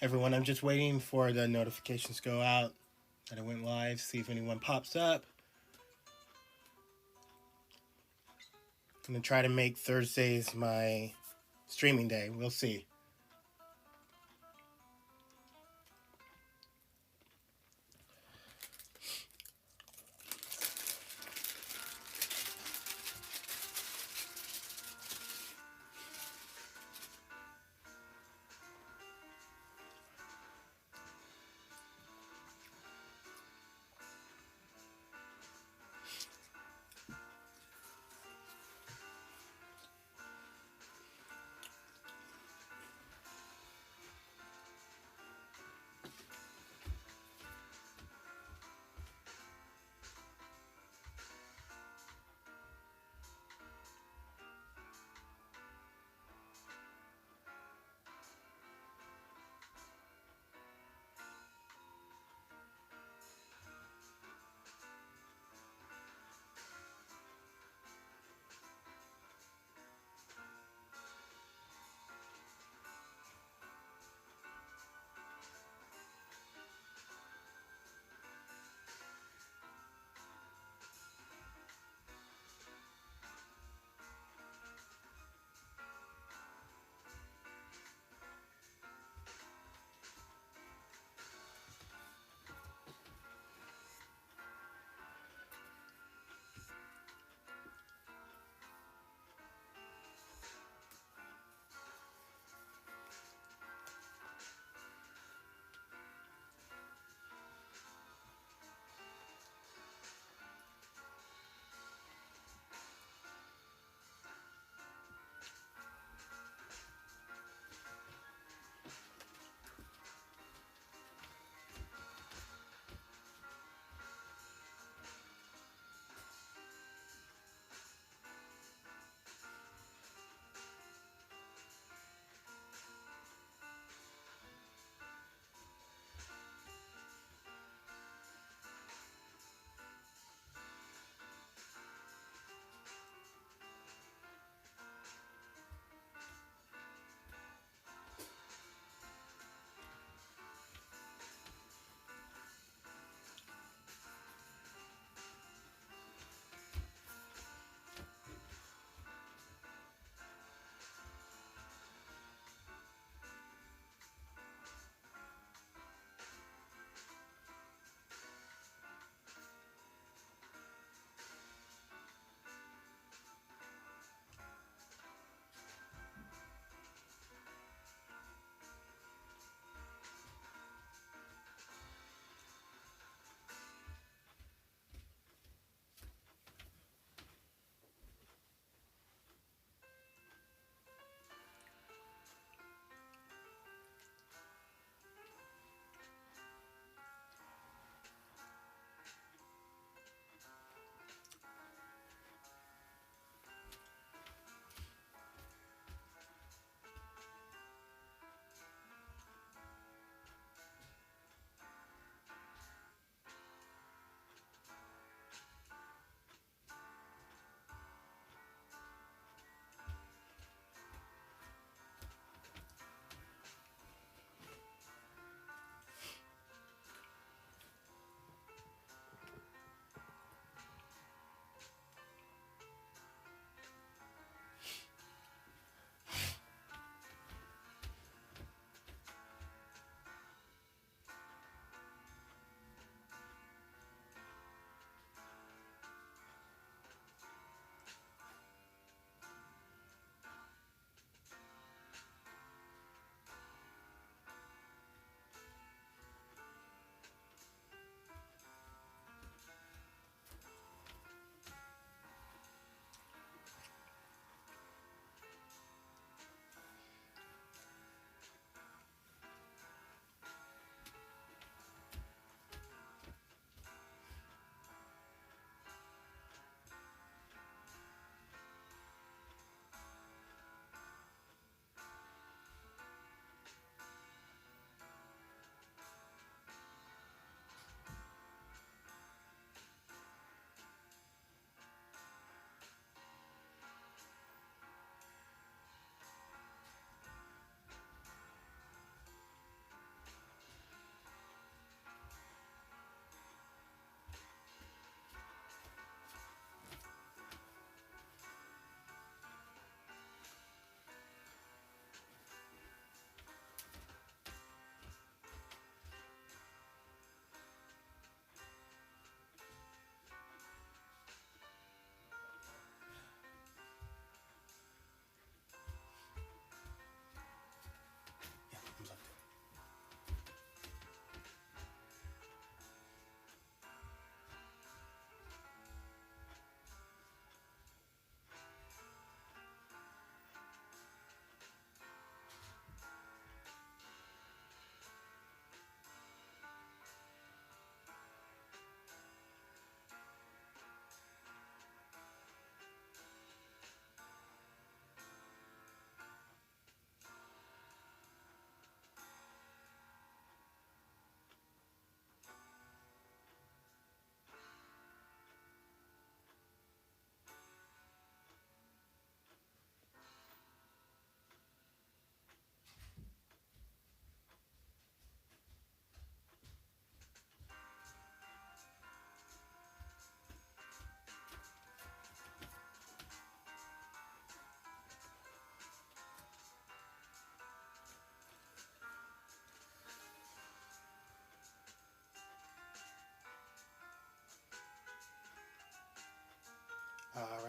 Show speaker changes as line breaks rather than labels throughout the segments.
everyone. I'm just waiting for the notifications to go out that I went live, see if anyone pops up. I'm going to try to make Thursdays my streaming day. We'll see.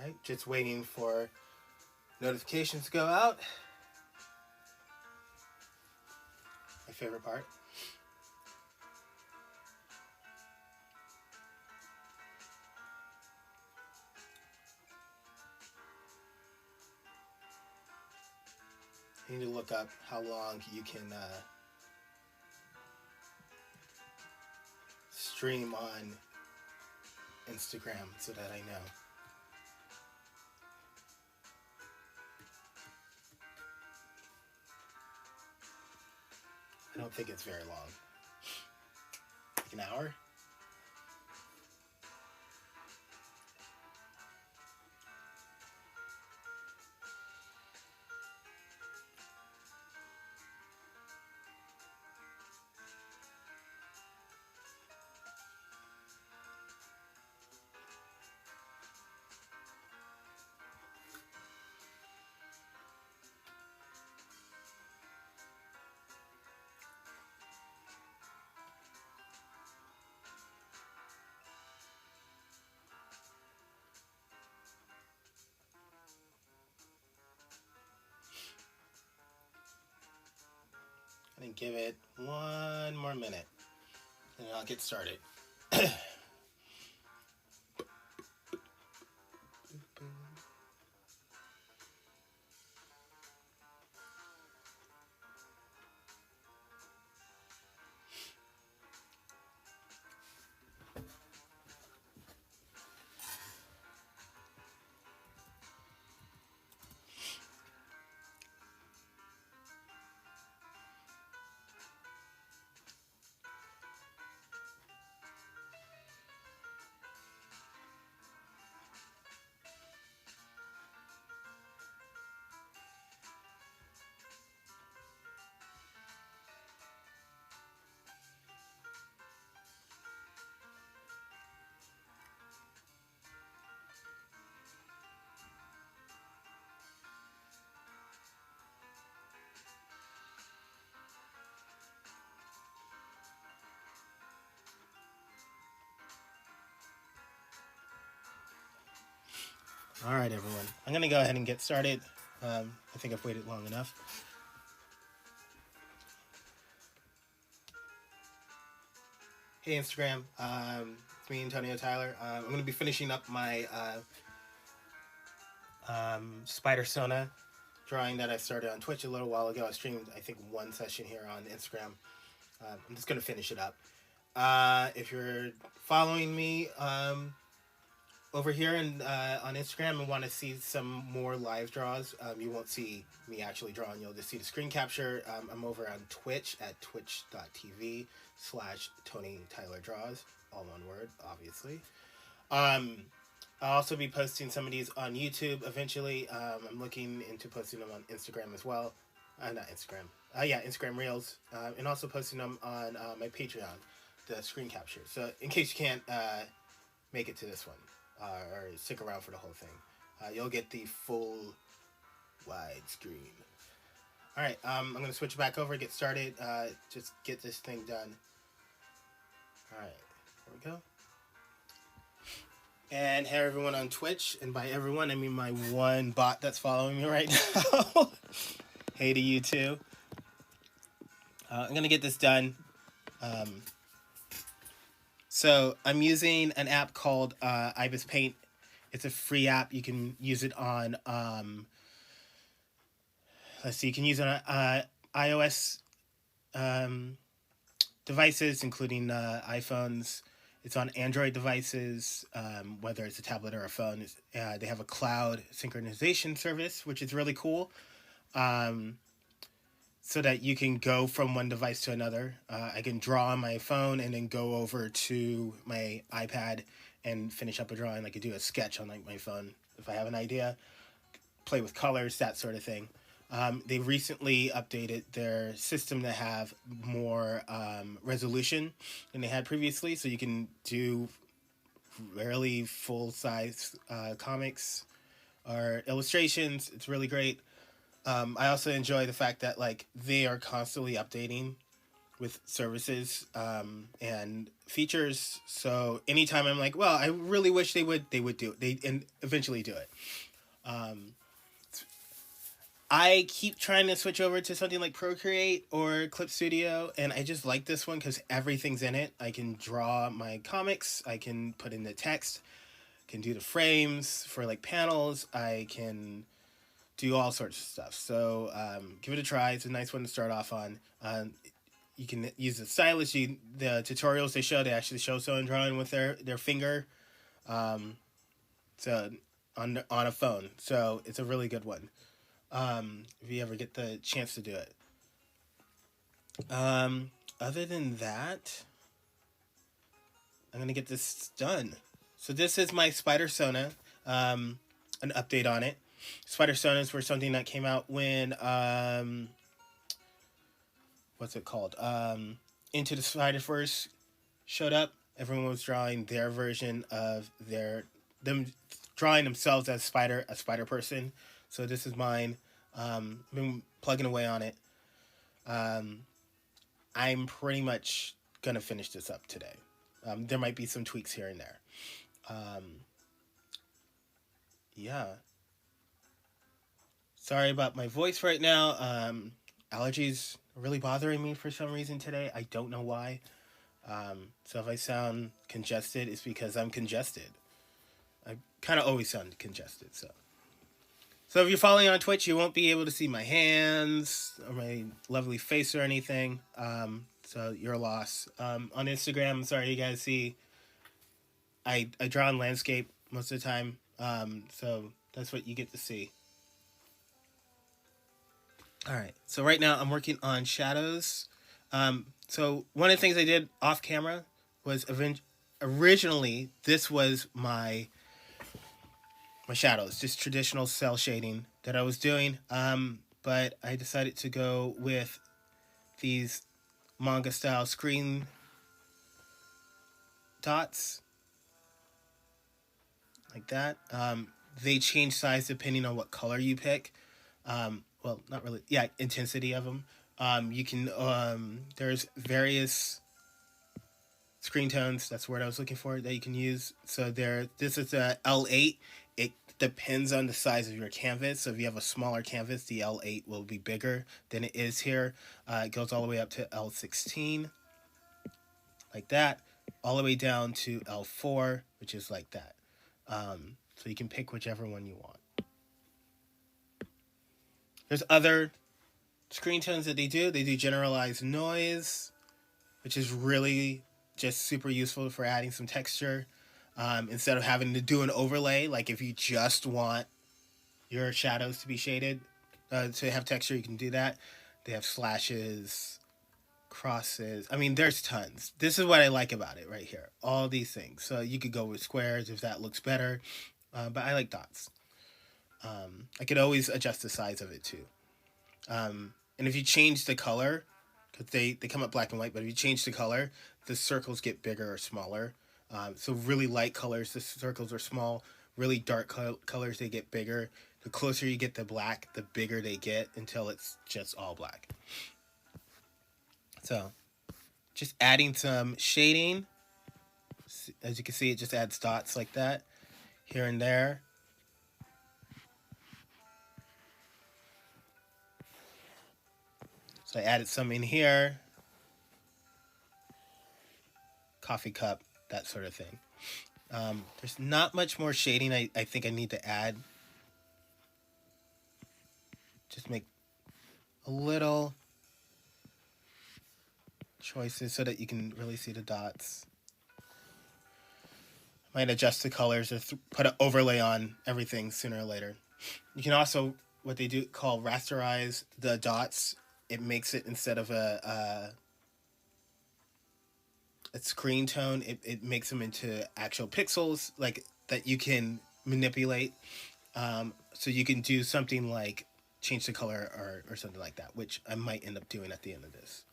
Alright, just waiting for notifications to go out. My favorite part. You need to look up how long you can stream on Instagram so that I know. I don't think it's very long. Like an hour? I'm gonna give it one more minute and I'll get started. All right, everyone. I'm going to go ahead and get started. I think I've waited long enough. Hey, Instagram. It's me, Antonio Tyler. I'm going to be finishing up my Spidersona drawing that I started on Twitch a little while ago. I streamed, I think, one session here on Instagram. I'm just going to finish it up. If you're following me over here and on Instagram and want to see some more live draws, you won't see me actually drawing. You'll just see the screen capture. I'm over on Twitch at twitch.tv/Tony Tyler Draws, all one word, obviously. I'll also be posting some of these on YouTube eventually. I'm looking into posting them on Instagram as well. Not Instagram. Instagram Reels. And also posting them on my Patreon, the screen capture. So in case you can't make it to this one, or stick around for the whole thing, you'll get the full wide screen. All right, I'm going to switch back over, get started, just get this thing done. All right, here we go. And hey, everyone on Twitch, and by everyone, I mean my one bot that's following me right now. Hey to you too. I'm going to get this done. So I'm using an app called Ibis Paint. It's a free app. You can use it on, you can use it on iOS devices, including iPhones. It's on Android devices, whether it's a tablet or a phone. They have a cloud synchronization service, which is really cool. So that you can go from one device to another. I can draw on my phone and then go over to my iPad and finish up a drawing. I could do a sketch on my phone if I have an idea, play with colors, that sort of thing. They recently updated their system to have more resolution than they had previously, so you can do really full-size comics or illustrations. It's really great. I also enjoy the fact that they are constantly updating with services and features. So anytime I'm like, well, I really wish they would do it. They and eventually do it. Um, I keep trying to switch over to something like Procreate or Clip Studio, and I just like this one because everything's in it. I can draw my comics. I can put in the text. Can do the frames for like panels. I can do all sorts of stuff. So give it a try. It's a nice one to start off on. You can use the stylus. The tutorials they actually show someone drawing with their finger. Um, so on a phone. So it's a really good one. If you ever get the chance to do it. Other than that, I'm gonna get this done. So this is my Spidersona. An update on it. Spidersonas were something that came out when what's it called? Into the Spiderverse showed up. Everyone was drawing their version of them drawing themselves as a spider person. So this is mine. Been plugging away on it. I'm pretty much gonna finish this up today. There might be some tweaks here and there. Yeah. Sorry about my voice right now. Allergies are really bothering me for some reason today. I don't know why. So if I sound congested, it's because I'm congested. I kind of always sound congested, So if you're following on Twitch, you won't be able to see my hands or my lovely face or anything. So you're a loss. On Instagram, I'm sorry you guys see. I draw in landscape most of the time. So that's what you get to see. All right. So right now I'm working on shadows. So one of the things I did off camera was originally this was my shadows, just traditional cell shading that I was doing. But I decided to go with these manga style screen dots like that. They change size depending on what color you pick. Well, not really. Yeah, intensity of them. You can. There's various screen tones. That's the word I was looking for that you can use. So this is a L8. It depends on the size of your canvas. So if you have a smaller canvas, the L8 will be bigger than it is here. It goes all the way up to L16, like that, all the way down to L4, which is like that. So you can pick whichever one you want. There's other screen tones that they do. They do generalized noise, which is really just super useful for adding some texture. Instead of having to do an overlay, like if you just want your shadows to be shaded, to have texture, you can do that. They have slashes, crosses. I mean, there's tons. This is what I like about it right here. All these things. So you could go with squares if that looks better. But I like dots. I could always adjust the size of it too. And if you change the color, because they come up black and white, but if you change the color, the circles get bigger or smaller. So really light colors, the circles are small. Really dark colors, they get bigger. The closer you get to black, the bigger they get until it's just all black. So just adding some shading. As you can see, it just adds dots like that here and there. So I added some in here. Coffee cup, that sort of thing. There's not much more shading I think I need to add. Just make a little choices so that you can really see the dots. Might adjust the colors or put an overlay on everything sooner or later. You can also, what they do call rasterize the dots. It makes it, instead of a screen tone, it makes them into actual pixels, like that you can manipulate. So you can do something like change the color or something like that, which I might end up doing at the end of this.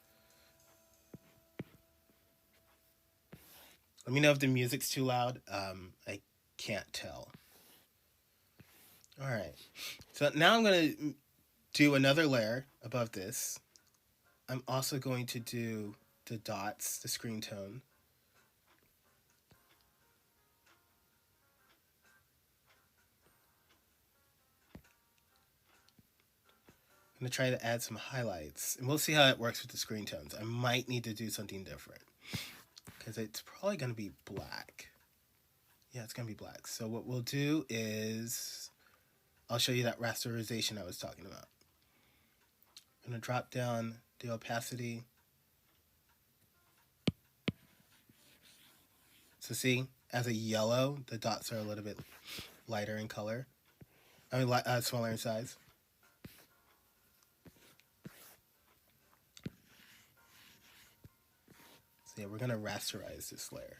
Let me know if the music's too loud. I can't tell. All right. So now I'm going to do another layer above this. I'm also going to do the dots, the screen tone. I'm going to try to add some highlights, and we'll see how it works with the screen tones. I might need to do something different because it's probably going to be black. Yeah, it's going to be black. So what we'll do is I'll show you that rasterization I was talking about. I'm going to drop down the opacity. So see, as a yellow, the dots are a little bit lighter in color. I mean, smaller in size. So yeah, we're going to rasterize this layer.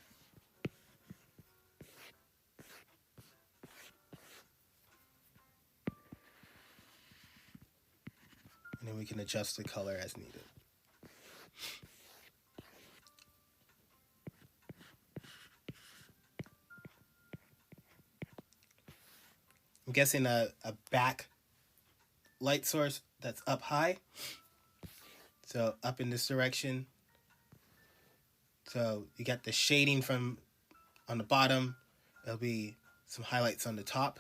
And then we can adjust the color as needed. I'm guessing a back light source that's up high. So up in this direction. So you got the shading from on the bottom. There'll be some highlights on the top.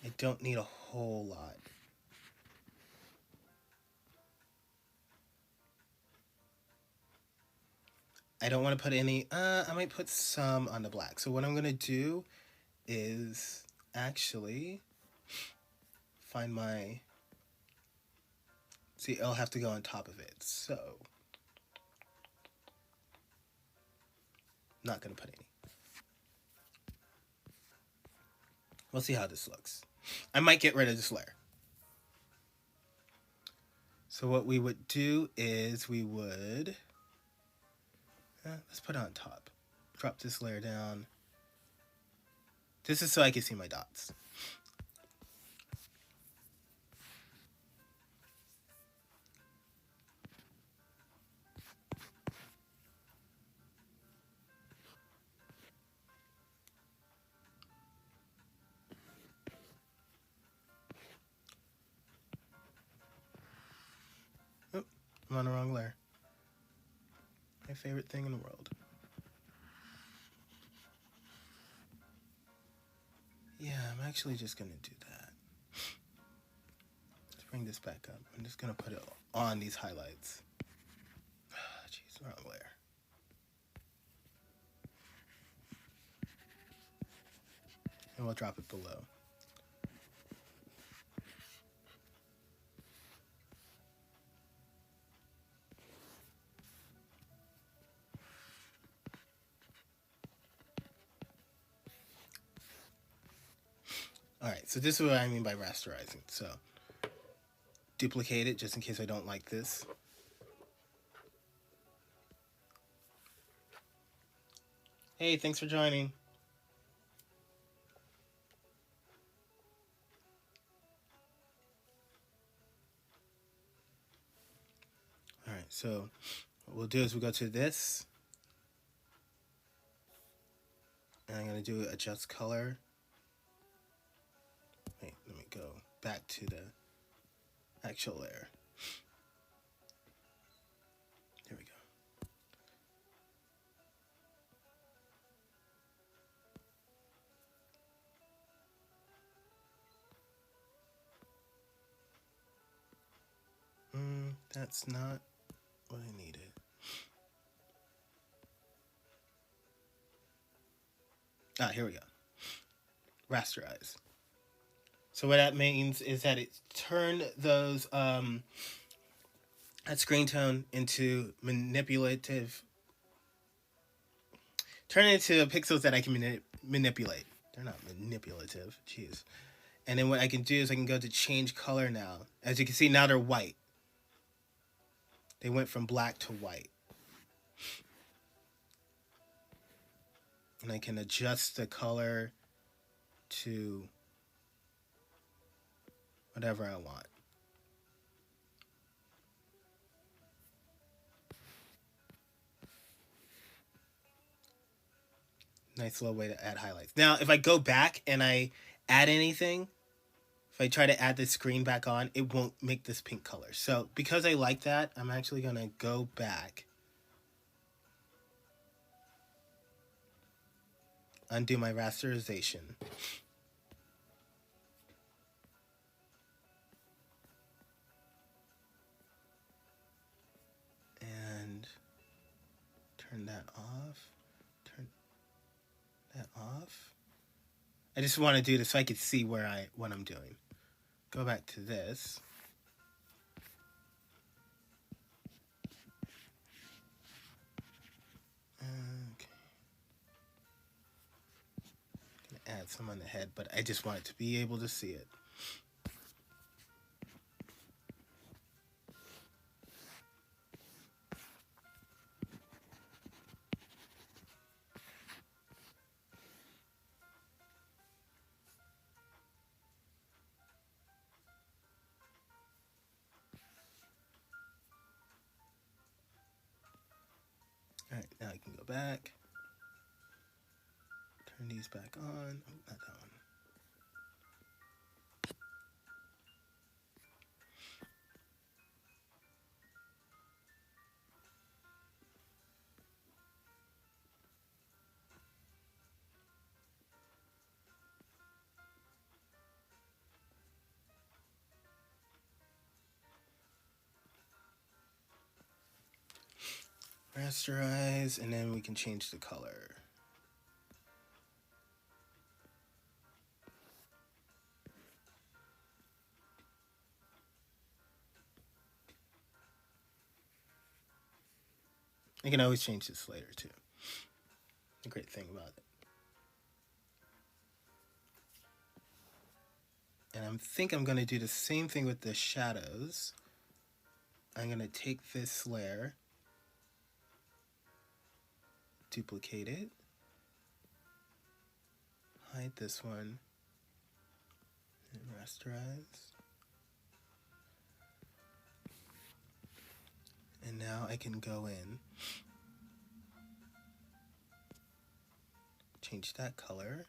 I don't need a whole lot. I don't want to put any, I might put some on the black. So what I'm going to do is actually find my, see, I'll have to go on top of it. So, not going to put any. We'll see how this looks. I might get rid of this layer. So what we would do is we would, let's put it on top. Drop this layer down. This is so I can see my dots. Oh, I'm on the wrong layer. My favorite thing in the world. Yeah, I'm actually just going to do that. Let's bring this back up. I'm just going to put it on these highlights. Jeez, wrong layer. And we'll drop it below. Alright, so this is what I mean by rasterizing. So, duplicate it just in case I don't like this. Hey, thanks for joining. Alright, so what we'll do is we'll go to this. And I'm going to do adjust color. Wait, let me go back to the actual layer. There we go. That's not what I needed. Ah, here we go. Rasterize. So what that means is that it turned those that screen tone into manipulative. Turn it into pixels that I can manipulate. They're not manipulative. Jeez. And then what I can do is I can go to change color now. As you can see, now they're white. They went from black to white. And I can adjust the color to whatever I want. Nice little way to add highlights. Now, if I go back and I add anything, if I try to add this screen back on, it won't make this pink color. So because I like that, I'm actually going to go back, undo my rasterization. And turn that off. Turn that off. I just want to do this so I can see what I'm doing. Go back to this. Okay. I'm gonna add some on the head, but I just want it to be able to see it. All right, now I can go back. Turn these back on. Oh, not that one. Rasterize, and then we can change the color. I can always change this later too. The great thing about it. And I think I'm going to do the same thing with the shadows. I'm going to take this layer, duplicate it, hide this one, and rasterize. And now I can go in, change that color.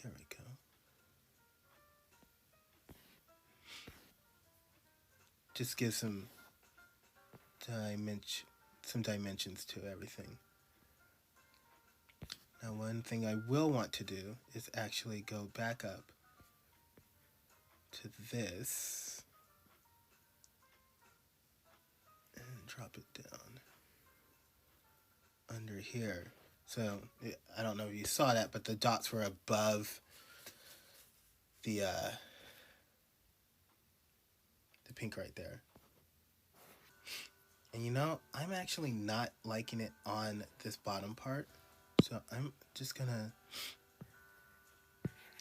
There we go. Just give some dimensions to everything. Now, one thing I will want to do is actually go back up to this and drop it down under here. So I don't know if you saw that, but the dots were above the pink right there. And you know, I'm actually not liking it on this bottom part. So I'm just gonna,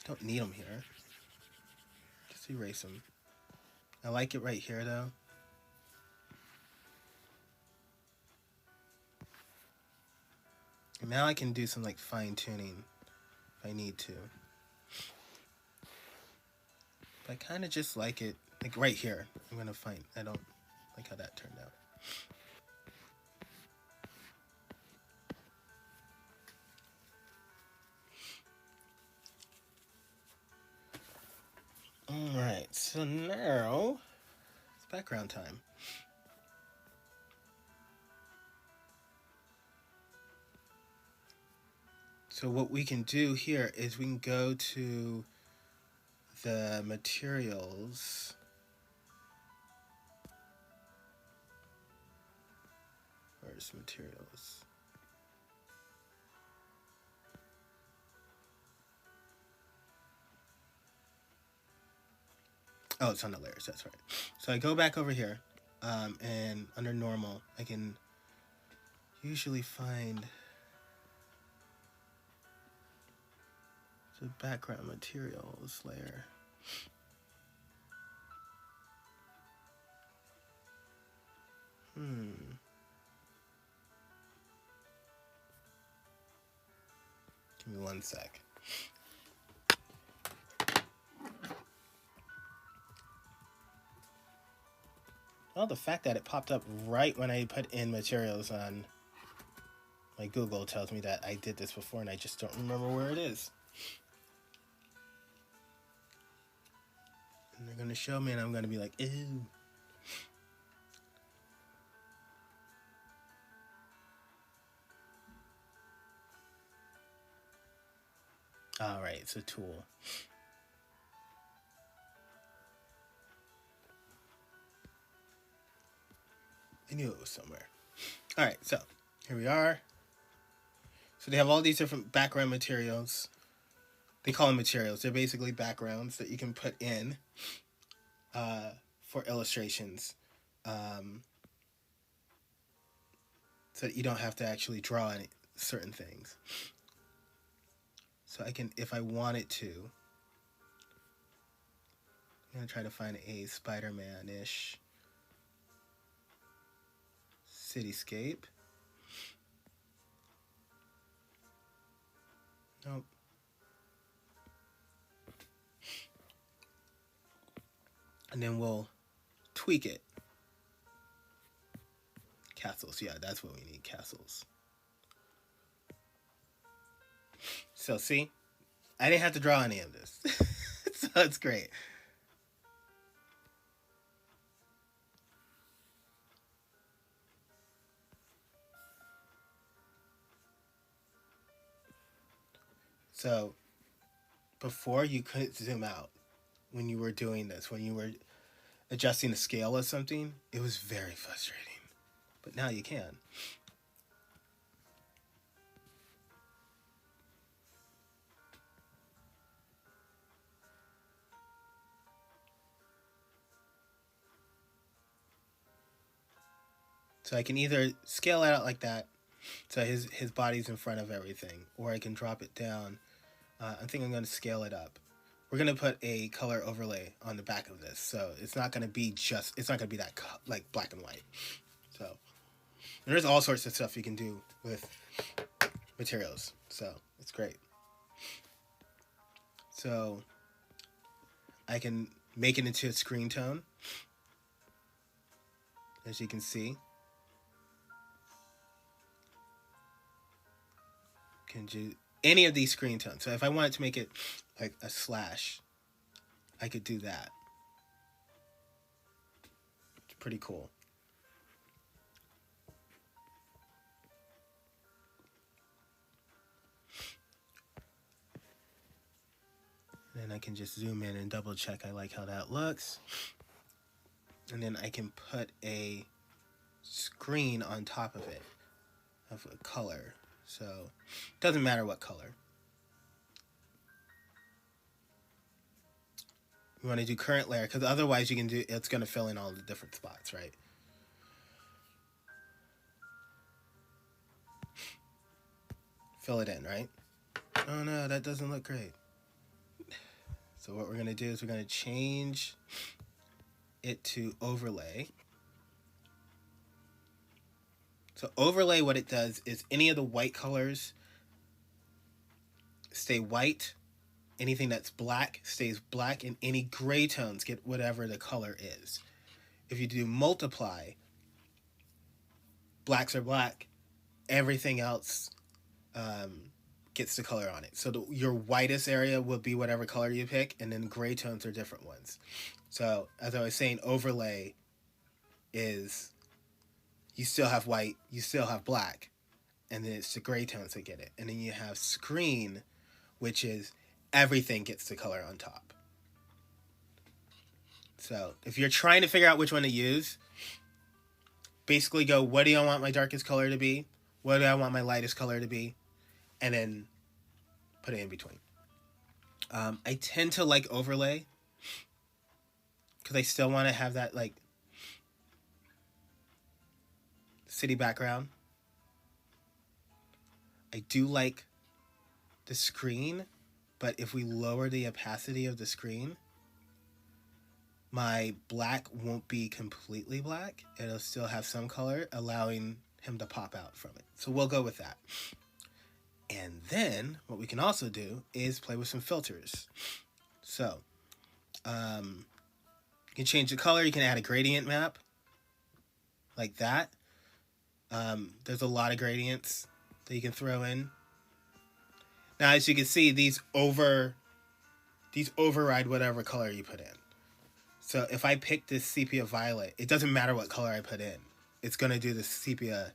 don't need them here. Just erase them. I like it right here though. And now I can do some like fine tuning if I need to. But I kind of just like it, like right here. I'm gonna find, I don't like how that turned out. Alright, so now it's background time. So what we can do here is we can go to the materials. Where's materials? Oh, it's on the layers, that's right. So I go back over here, and under normal, I can usually find the background materials layer. Give me one sec. Well, the fact that it popped up right when I put in materials on my Google tells me that I did this before and I just don't remember where it is. And they're going to show me and I'm going to be like, ew. Alright, it's a tool. I knew it was somewhere. Alright, so here we are. So they have all these different background materials. They call them materials. They're basically backgrounds that you can put in for illustrations. So that you don't have to actually draw any certain things. So I can, if I wanted to, I'm going to try to find a Spider-Man-ish cityscape. Nope. And then we'll tweak it. Castles, yeah, that's what we need, castles. So see, I didn't have to draw any of this. So it's great. So before you couldn't zoom out when you were doing this, when you were adjusting the scale of something, it was very frustrating. But now you can. So I can either scale it out like that, so his body's in front of everything, or I can drop it down. I think I'm going to scale it up. We're going to put a color overlay on the back of this, so it's not going to be just, it's not going to be that like black and white. So there's all sorts of stuff you can do with materials, so it's great. So I can make it into a screen tone, as you can see. Can do any of these screen tones. So if I wanted to make it like a slash, I could do that. It's pretty cool. And then I can just zoom in and double check I like how that looks. And then I can put a screen on top of it of a color. So it doesn't matter what color. You want to do current layer because otherwise you can do, it's going to fill in all the different spots, right? Fill it in, right? Oh no, that doesn't look great. So what we're going to do is we're going to change it to overlay. So overlay, what it does is any of the white colors stay white. Anything that's black stays black, and any gray tones get whatever the color is. If you do multiply, blacks are black, everything else gets the color on it. So your whitest area will be whatever color you pick, and then gray tones are different ones. So as I was saying, overlay is you still have white, you still have black, and then it's the gray tones that get it. And then you have screen, which is everything gets the color on top. So if you're trying to figure out which one to use, basically go, what do I want my darkest color to be? What do I want my lightest color to be? And then put it in between. I tend to like overlay because I still want to have that like city background. I do like the screen, but if we lower the opacity of the screen, my black won't be completely black. It'll still have some color, allowing him to pop out from it. So we'll go with that. And then what we can also do is play with some filters. So you can change the color. You can add a gradient map like that. There's a lot of gradients that you can throw in. Now, as you can see, these override whatever color you put in. So if I pick this sepia violet, it doesn't matter what color I put in. It's going to do the sepia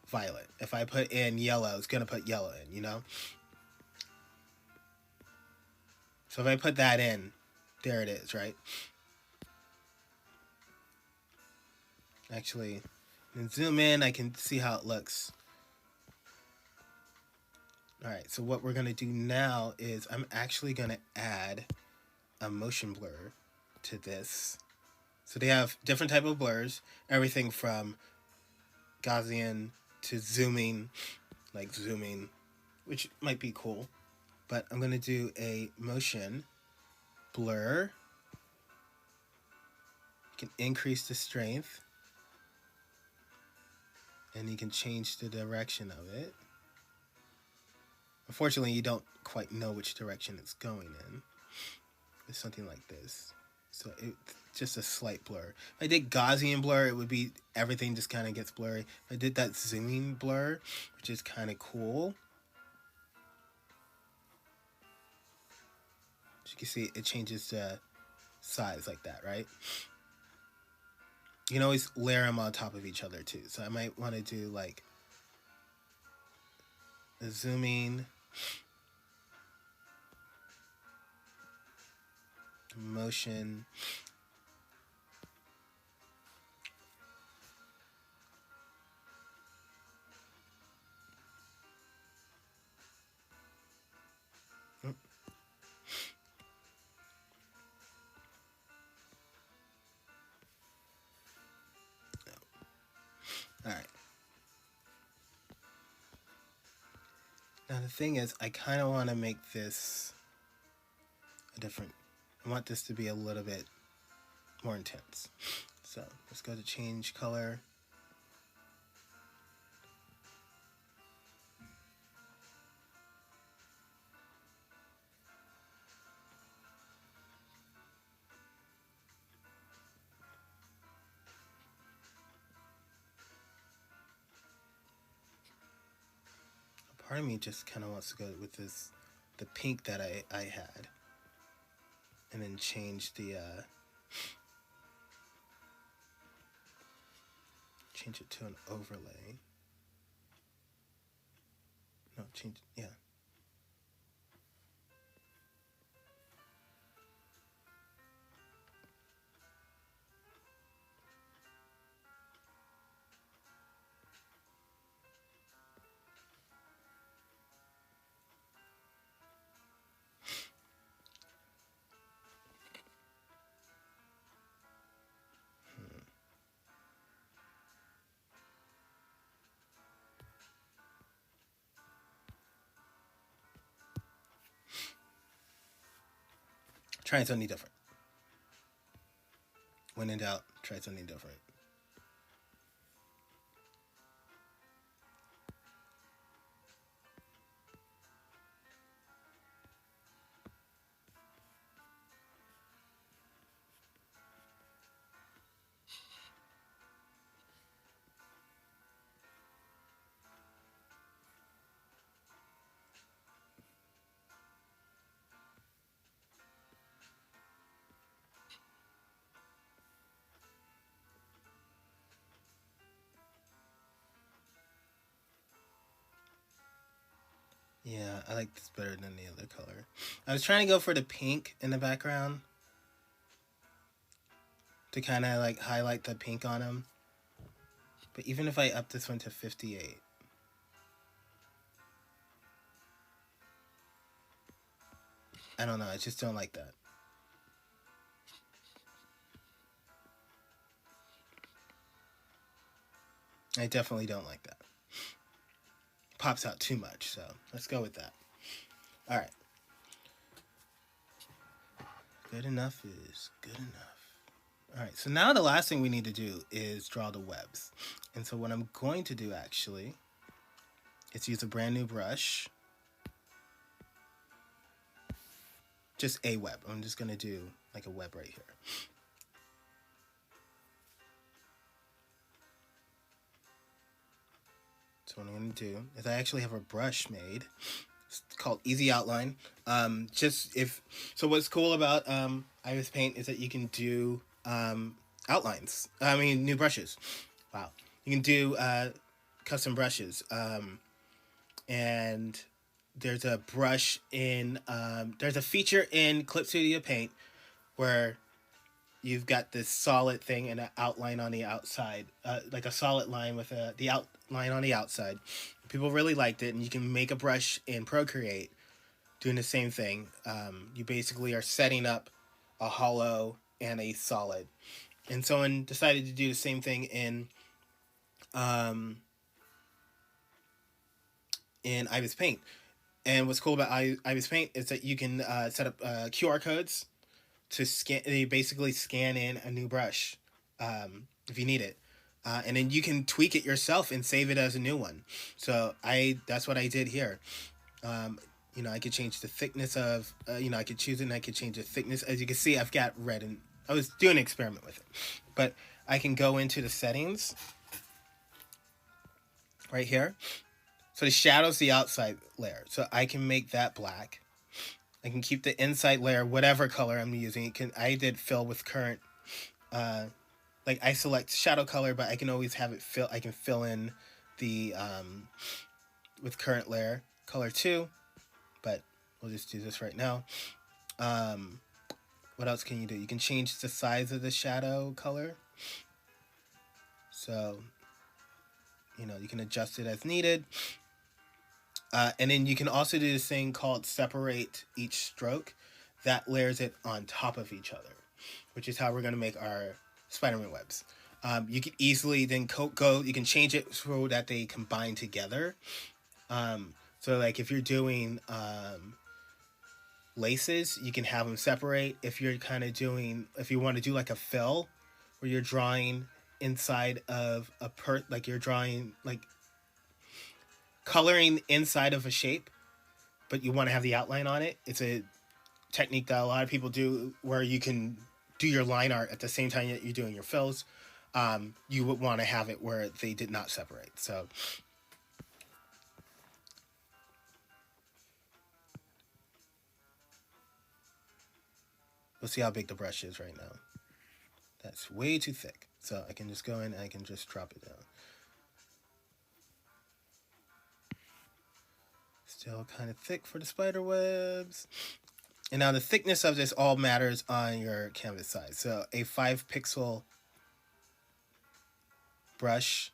violet. If I put in yellow, it's going to put yellow in, you know? So if I put that in, there it is, right? Actually, and zoom in, I can see how it looks. All right, so what we're going to do now is I'm actually going to add a motion blur to this. So they have different type of blurs, everything from Gaussian to zooming, like zooming, which might be cool. But I'm going to do a motion blur. You can increase the strength. And you can change the direction of it. Unfortunately, you don't quite know which direction it's going in. It's something like this. So it's just a slight blur. If I did Gaussian blur, it would be everything just kind of gets blurry. If I did that zooming blur, which is kind of cool. As you can see, it changes the size like that, right? You can always layer them on top of each other too. So I might want to do like a zooming, motion, all right. Now the thing is, I kind of want to make this a different, I want this to be a little bit more intense. So let's go to change color. Part of me just kind of wants to go with this, the pink that I had, and then change the change it to an overlay. No, change, yeah. Try something different. When in doubt, try something different. Yeah, I like this better than the other color. I was trying to go for the pink in the background to kind of like highlight the pink on him. But even if I up this one to 58, I don't know, I just don't like that. I definitely don't like that. Pops out too much, so let's go with that. All right. Good enough is good enough. All right, so now the last thing we need to do is draw the webs. And so what I'm going to do actually is use a brand new brush. Just a web. I'm just going to do like a web right here. So what I'm going to do is I actually have a brush made. It's called Easy Outline. So what's cool about Ibis Paint is that you can do outlines. I mean, new brushes. Wow. You can do custom brushes. And there's a brush in, there's a feature in Clip Studio Paint where you've got this solid thing and an outline on the outside, like a solid line with the outline on the outside. People really liked it, and you can make a brush in Procreate doing the same thing. You basically are setting up a hollow and a solid. And someone decided to do the same thing in Ibis Paint. And what's cool about Ibis Paint is that you can set up QR codes to scan. They basically scan in a new brush if you need it, and then you can tweak it yourself and save it as a new one. So that's what I did here. I could change the thickness of. I could choose it and I could change the thickness. As you can see, I've got red, and I was doing an experiment with it, but I can go into the settings right here. So the shadow's the outside layer. So I can make that black. I can keep the inside layer, whatever color I'm using. I did fill with current. Like I select shadow color, but I can always have it fill. I can fill in the with current layer color 2. But we'll just do this right now. What else can you do? You can change the size of the shadow color. So you can adjust it as needed. And then you can also do this thing called separate each stroke. That layers it on top of each other, which is how we're going to make our Spider-Man webs. You can easily then you can change it so that they combine together. So like if you're doing laces, you can have them separate. If you're if you want to do like a fill where you're drawing inside of like you're drawing like coloring inside of a shape, but you want to have the outline on it. It's a technique that a lot of people do where you can do your line art at the same time that you're doing your fills. You would want to have it where they did not separate. So we'll see how big the brush is right now. That's way too thick. So I can just go in and I can just drop it down. Still kind of thick for the spider webs. And now the thickness of this all matters on your canvas size. So a 5 pixel brush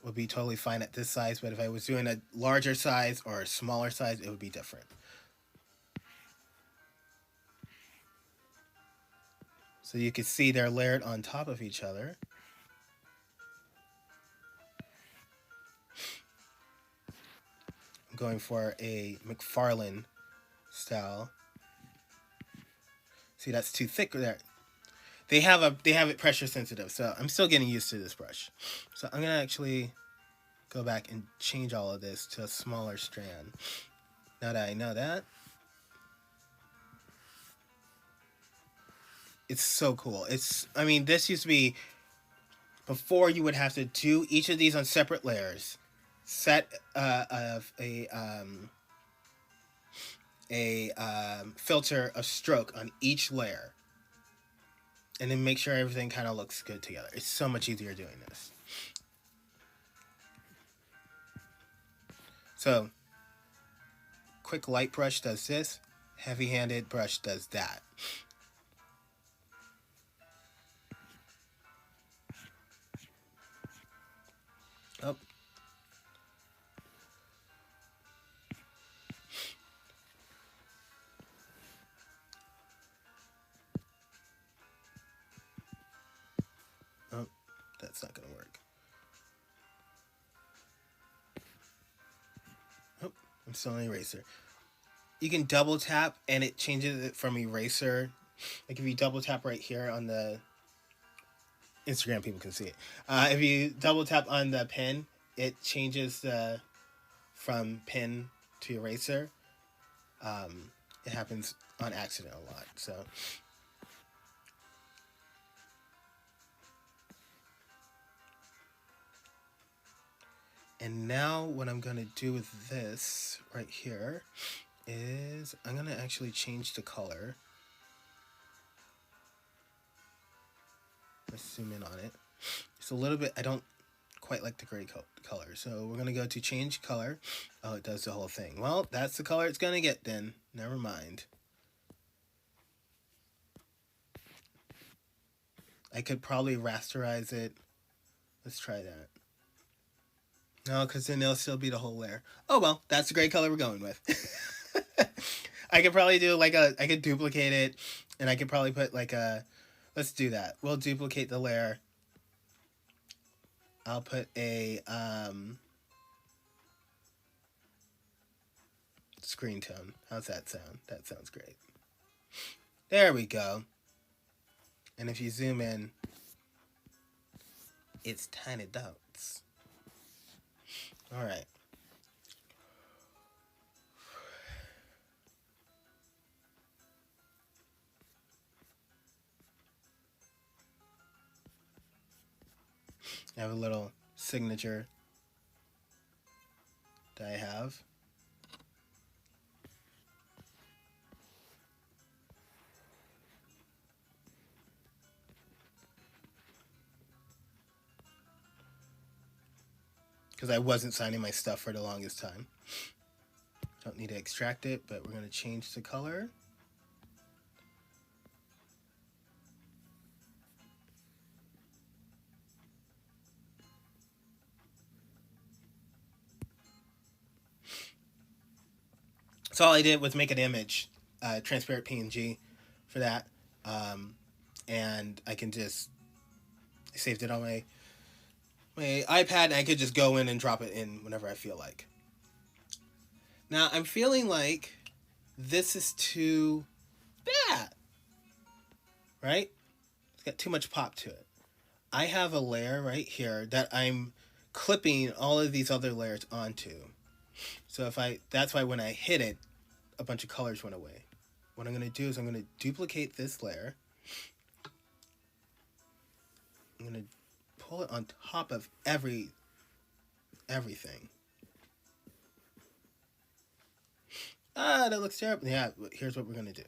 would be totally fine at this size, but if I was doing a larger size or a smaller size, it would be different. So you can see they're layered on top of each other. I'm going for a McFarlane style. See, that's too thick there. They have it pressure sensitive, so I'm still getting used to this brush. So I'm gonna actually go back and change all of this to a smaller strand. Now that I know that, it's so cool. This used to be before you would have to do each of these on separate layers, set of a filter of stroke on each layer, and then make sure everything kind of looks good together. It's so much easier doing this. So, quick light brush does this, heavy-handed brush does that. Oh. Oh, that's not going to work. Oh, I'm still on eraser. You can double tap and it changes it from eraser. Like if you double tap right here on the Instagram, people can see it. If you double tap on the pen, it changes the from pen to eraser. It happens on accident a lot. So and now what I'm going to do with this right here is I'm going to actually change the color. Let's zoom in on it. It's a little bit, I don't quite like the gray color. So we're going to go to change color. Oh, it does the whole thing. Well, that's the color it's going to get then. Never mind. I could probably rasterize it. Let's try that. No, because then it'll still be the whole layer. Oh, well, that's the gray color we're going with. I could probably do like I could duplicate it, and I could probably put like a, let's do that. We'll duplicate the layer. I'll put a screen tone. How's that sound? That sounds great. There we go. And if you zoom in, it's tiny dots. All right. I have a little signature that I have. Because I wasn't signing my stuff for the longest time. Don't need to extract it, but we're going to change the color. So all I did was make an image, transparent PNG for that. And I can just, I saved it on my iPad, and I could just go in and drop it in whenever I feel like. Now, I'm feeling like this is too bad, right? It's got too much pop to it. I have a layer right here that I'm clipping all of these other layers onto. So that's why when I hit it, a bunch of colors went away. What I'm going to do is I'm going to duplicate this layer. I'm going to pull it on top of everything. Ah, that looks terrible. Yeah, here's what we're going to do.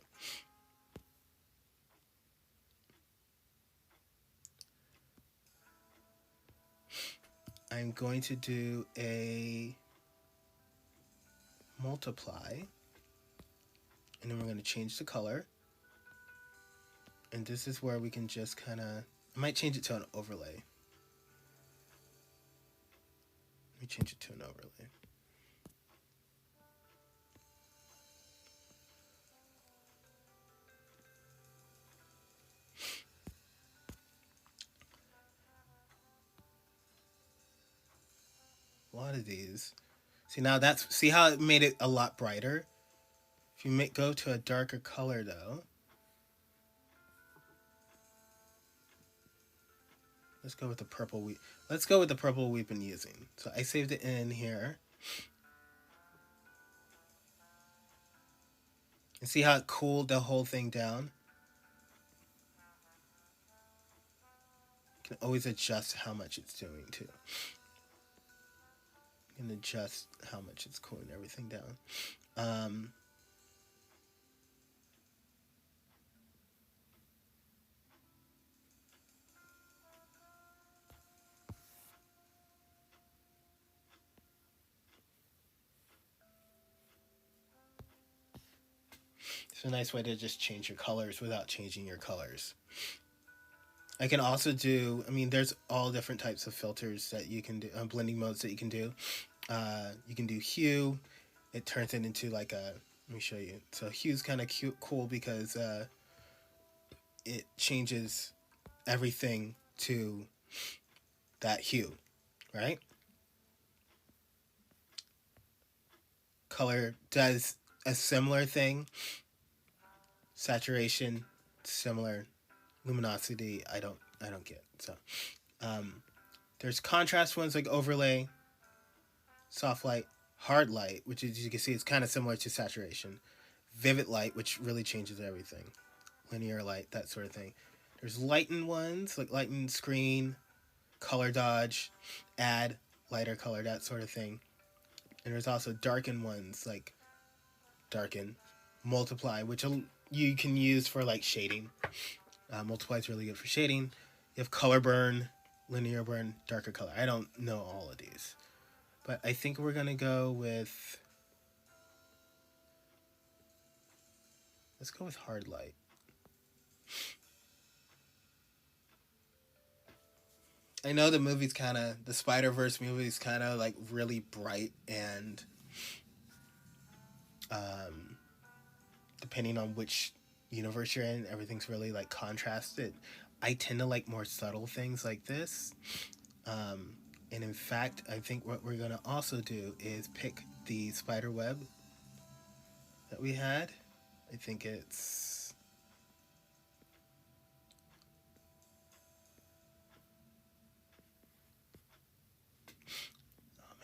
I'm going to do a multiply, and then we're going to change the color. And this is where we can just kind of, I might change it to an overlay. Let me change it to an overlay. A lot of these. See, now see how it made it a lot brighter? If you go to a darker color though, let's go with the purple let's go with the purple we've been using. So I saved it in here. And see how it cooled the whole thing down? You can always adjust how much it's doing too. You can adjust how much it's cooling everything down. It's a nice way to just change your colors without changing your colors. I can also do, I mean, there's all different types of filters that you can do, blending modes that you can do. You can do hue. It turns it into like a, let me show you. So hue's kind of cool because it changes everything to that hue, right? Color does a similar thing. Saturation, similar. Luminosity, I don't get. So there's contrast ones like overlay, soft light, hard light, which as you can see, it's kind of similar to saturation. Vivid light, which really changes everything. Linear light, that sort of thing. There's lighten ones, like lighten screen, color dodge, add, lighter color, that sort of thing. And there's also darken ones, like darken, multiply, which you can use for like shading. Multiply is really good for shading. You have color burn, linear burn, darker color. I don't know all of these, but I think we're gonna go with, let's go with hard light. I know the Spider-Verse movie's kind of like really bright, and depending on which universe you're in, everything's really like contrasted. I tend to like more subtle things like this. And in fact, I think what we're gonna also do is pick the spider web that we had. I think it's,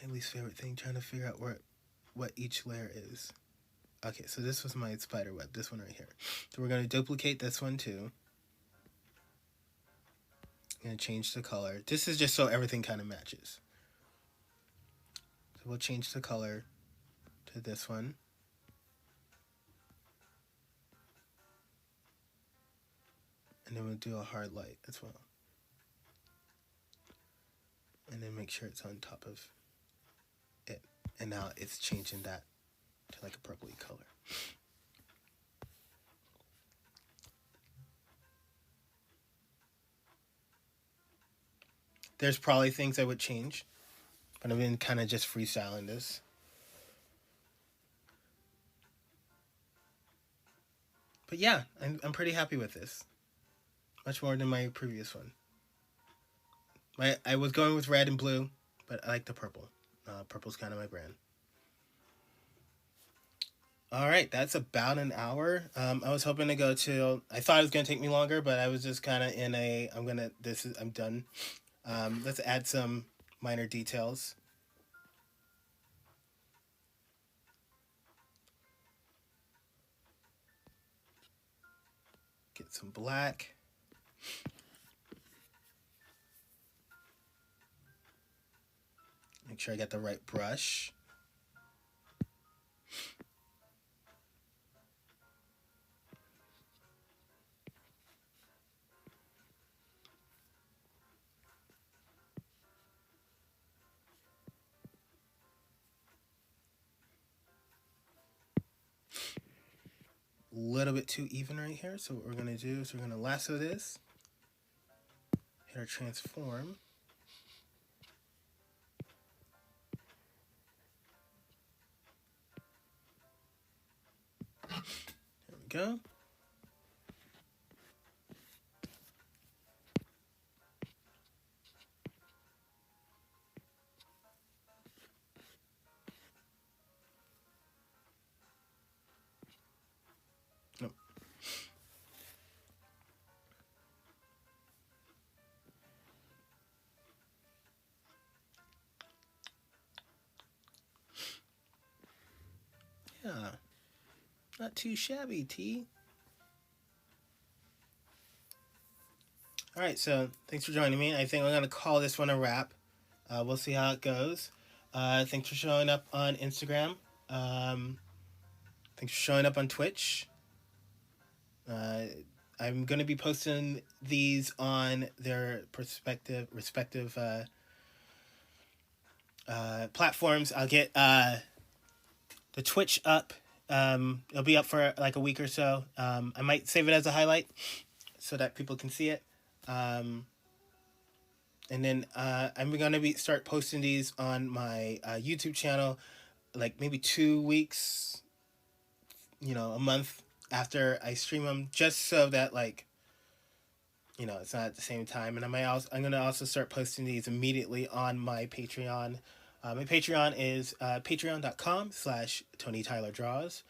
my least favorite thing, trying to figure out what each layer is. Okay, so this was my spider web, this one right here. So we're going to duplicate this one too. I'm going to change the color. This is just so everything kind of matches. So we'll change the color to this one. And then we'll do a hard light as well. And then make sure it's on top of it. And now it's changing that to like a purpley color. There's probably things I would change, but I've been kind of just freestyling this. But yeah, I'm pretty happy with this. Much more than my previous one. I was going with red and blue, but I like the purple. Purple's kind of my brand. All right, that's about an hour. I was hoping to go till, I thought it was going to take me longer, but I was just kind of in a, I'm done. Let's add some minor details. Get some black. Make sure I get the right brush. A little bit too even right here. So what we're going to do is we're going to lasso this. Hit our transform. There we go. Nope. Yeah. Not too shabby, T. All right, so thanks for joining me. I think I'm going to call this one a wrap. We'll see how it goes. Thanks for showing up on Instagram. Thanks for showing up on Twitch. I'm going to be posting these on their respective platforms. I'll get the Twitch up. It'll be up for like a week or so. I might save it as a highlight so that people can see it. And then I'm going to start posting these on my YouTube channel like maybe 2 weeks, a month after I stream them, just so that like, it's not at the same time. And I'm going to also start posting these immediately on my Patreon. My Patreon is patreon.com/TonyTylerDraws.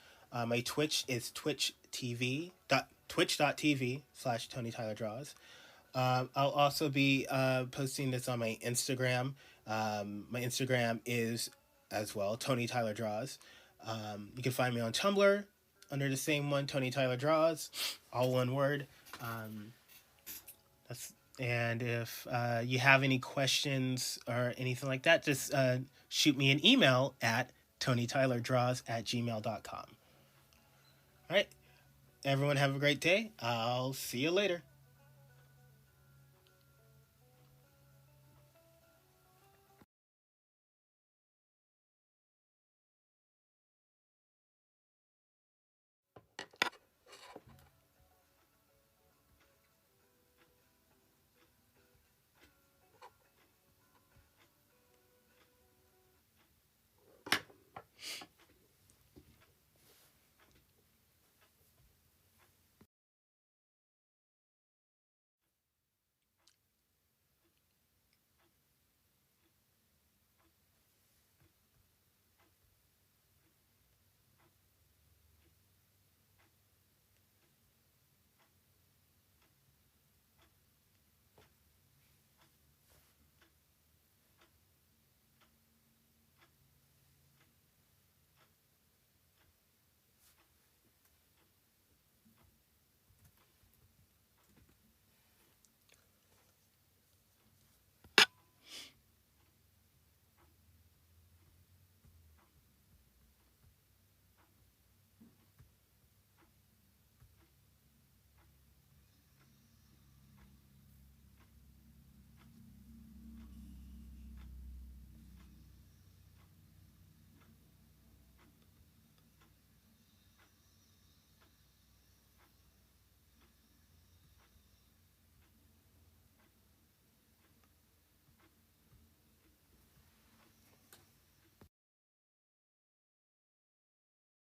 My Twitch is twitch.tv/TonyTylerDraws. I'll also be posting this on my Instagram. My Instagram is as well, Tony Tyler Draws. You can find me on Tumblr under the same one, Tony Tyler Draws, all one word. And if you have any questions or anything like that, just shoot me an email at tonytylerdraws@gmail.com. All right. Everyone have a great day. I'll see you later.